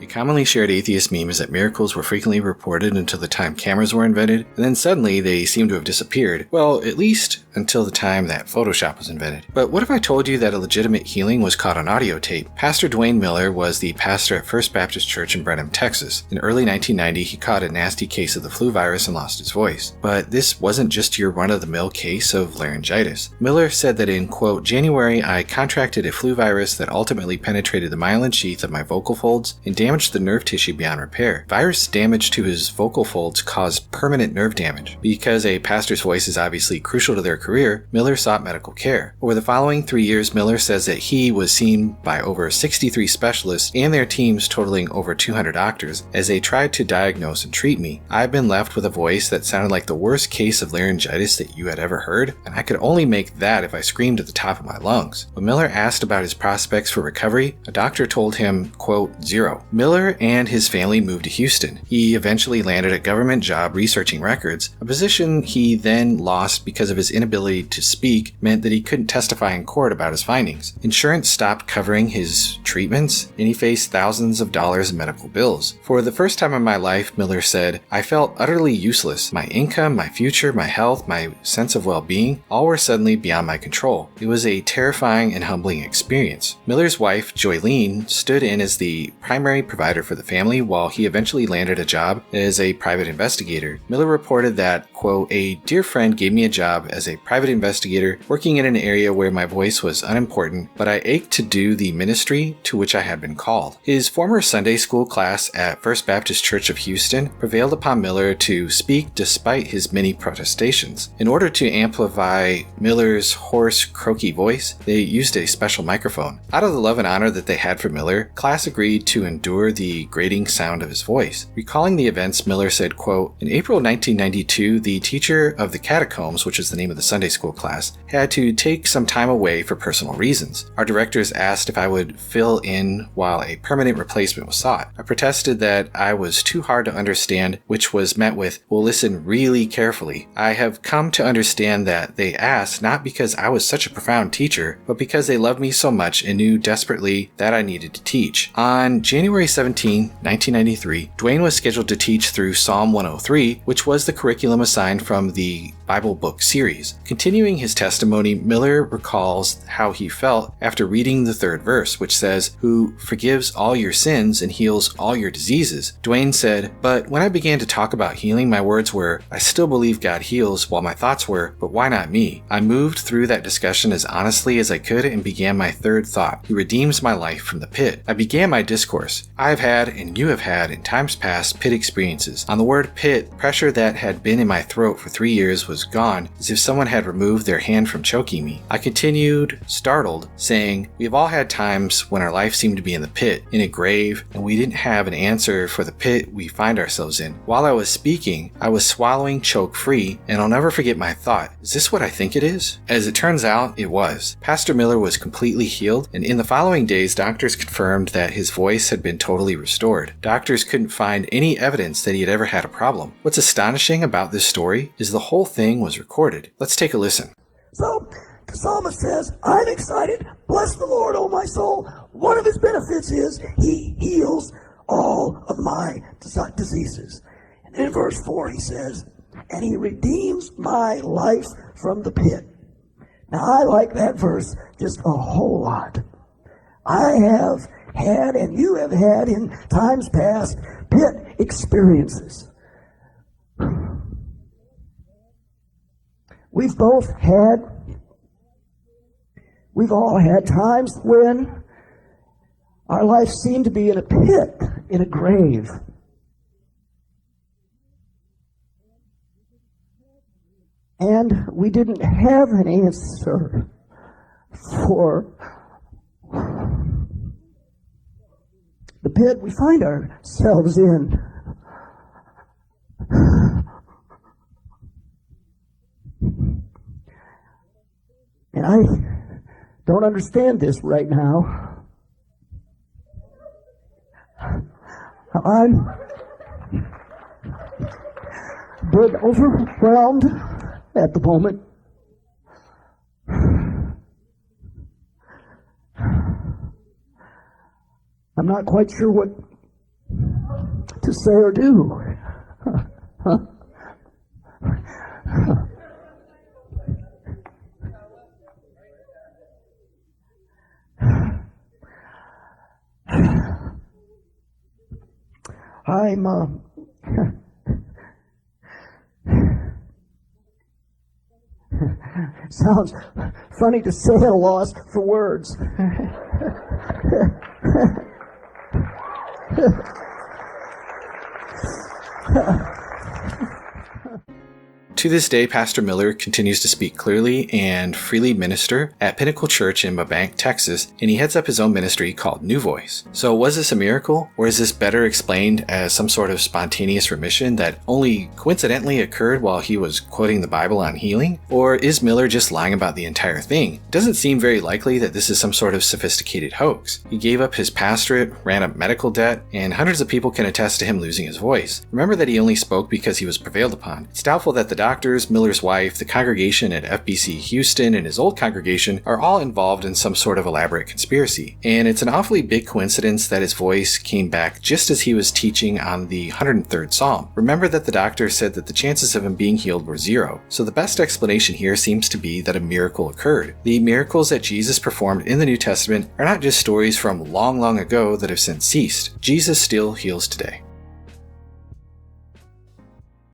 A commonly shared atheist meme is that miracles were frequently reported until the time cameras were invented, and then suddenly they seem to have disappeared. Well, at least until the time that Photoshop was invented. But what if I told you that a legitimate healing was caught on audio tape? Pastor Dwayne Miller was the pastor at First Baptist Church in Brenham, Texas. In early 1990, he caught a nasty case of the flu virus and lost his voice. But this wasn't just your run-of-the-mill case of laryngitis. Miller said that in, quote, January, I contracted a flu virus that ultimately penetrated the myelin sheath of my vocal folds and damaged the nerve tissue beyond repair. Virus damage to his vocal folds caused permanent nerve damage. Because a pastor's voice is obviously crucial to their career, Miller sought medical care. Over the following 3 years, Miller says that he was seen by over 63 specialists and their teams totaling over 200 doctors as they tried to diagnose and treat me. I've been left with a voice that sounded like the worst case of laryngitis that you had ever heard, and I could only make that if I screamed at the top of my lungs. When Miller asked about his prospects for recovery, a doctor told him, quote, 0. Miller and his family moved to Houston. He eventually landed a government job researching records, a position he then lost because of his inability to speak meant that he couldn't testify in court about his findings. Insurance stopped covering his treatments, and he faced thousands of dollars in medical bills. For the first time in my life, Miller said, I felt utterly useless. My income, my future, my health, my sense of well-being, all were suddenly beyond my control. It was a terrifying and humbling experience. Miller's wife, Joylene, stood in as the primary provider for the family while he eventually landed a job as a private investigator. Miller reported that, quote, a dear friend gave me a job as a private investigator working in an area where my voice was unimportant, but I ached to do the ministry to which I had been called. His former Sunday school class at First Baptist Church of Houston prevailed upon Miller to speak despite his many protestations. In order to amplify Miller's hoarse, croaky voice, they used a special microphone. Out of the love and honor that they had for Miller, class agreed to endure the grating sound of his voice. Recalling the events, Miller said, quote, in April 1992, the teacher of the catacombs, which is the name of the Sunday school class, had to take some time away for personal reasons. Our directors asked if I would fill in while a permanent replacement was sought. I protested that I was too hard to understand, which was met with, well, listen really carefully. I have come to understand that they asked not because I was such a profound teacher, but because they loved me so much and knew desperately that I needed to teach. On January 17, 1993, Dwayne was scheduled to teach through Psalm 103, which was the curriculum assigned from the Bible book series. Continuing his testimony, Miller recalls how he felt after reading the third verse, which says, who forgives all your sins and heals all your diseases. Dwayne said, but when I began to talk about healing, my words were, I still believe God heals, while my thoughts were, but why not me? I moved through that discussion as honestly as I could and began my third thought. He redeems my life from the pit. I began my discourse. I have had, and you have had, in times past, pit experiences. On the word pit, pressure that had been in my throat for 3 years was gone, as if someone had removed their hand from choking me. I continued, startled, saying, we have all had times when our life seemed to be in the pit, in a grave, and we didn't have an answer for the pit we find ourselves in. While I was speaking, I was swallowing choke-free, and I'll never forget my thought, is this what I think it is? As it turns out, it was. Pastor Miller was completely healed, and in the following days, doctors confirmed that his voice had been totally restored. Doctors couldn't find any evidence that he had ever had a problem. What's astonishing about this story is the whole thing was recorded. Let's take a listen. So, the psalmist says, I'm excited. Bless the Lord, O my soul. One of his benefits is he heals all of my diseases. And then in verse 4 he says, and he redeems my life from the pit. Now I like that verse just a whole lot. I have had, and you have had in times past, pit experiences. We've all had times when our life seemed to be in a pit, in a grave. And we didn't have an answer for the pit we find ourselves in. And I don't understand this right now. I'm bit overwhelmed at the moment. I'm not quite sure what to say or do. I'm sounds funny to say at a loss for words. To this day, Pastor Miller continues to speak clearly and freely minister at Pinnacle Church in Burbank, Texas, and he heads up his own ministry called New Voice. So was this a miracle, or is this better explained as some sort of spontaneous remission that only coincidentally occurred while he was quoting the Bible on healing? Or is Miller just lying about the entire thing? It doesn't seem very likely that this is some sort of sophisticated hoax. He gave up his pastorate, ran up medical debt, and hundreds of people can attest to him losing his voice. Remember that he only spoke because he was prevailed upon. It's doubtful that the doctors, Miller's wife, the congregation at FBC Houston, and his old congregation are all involved in some sort of elaborate conspiracy. And it's an awfully big coincidence that his voice came back just as he was teaching on the 103rd Psalm. Remember that the doctor said that the chances of him being healed were 0. So the best explanation here seems to be that a miracle occurred. The miracles that Jesus performed in the New Testament are not just stories from long, long ago that have since ceased. Jesus still heals today.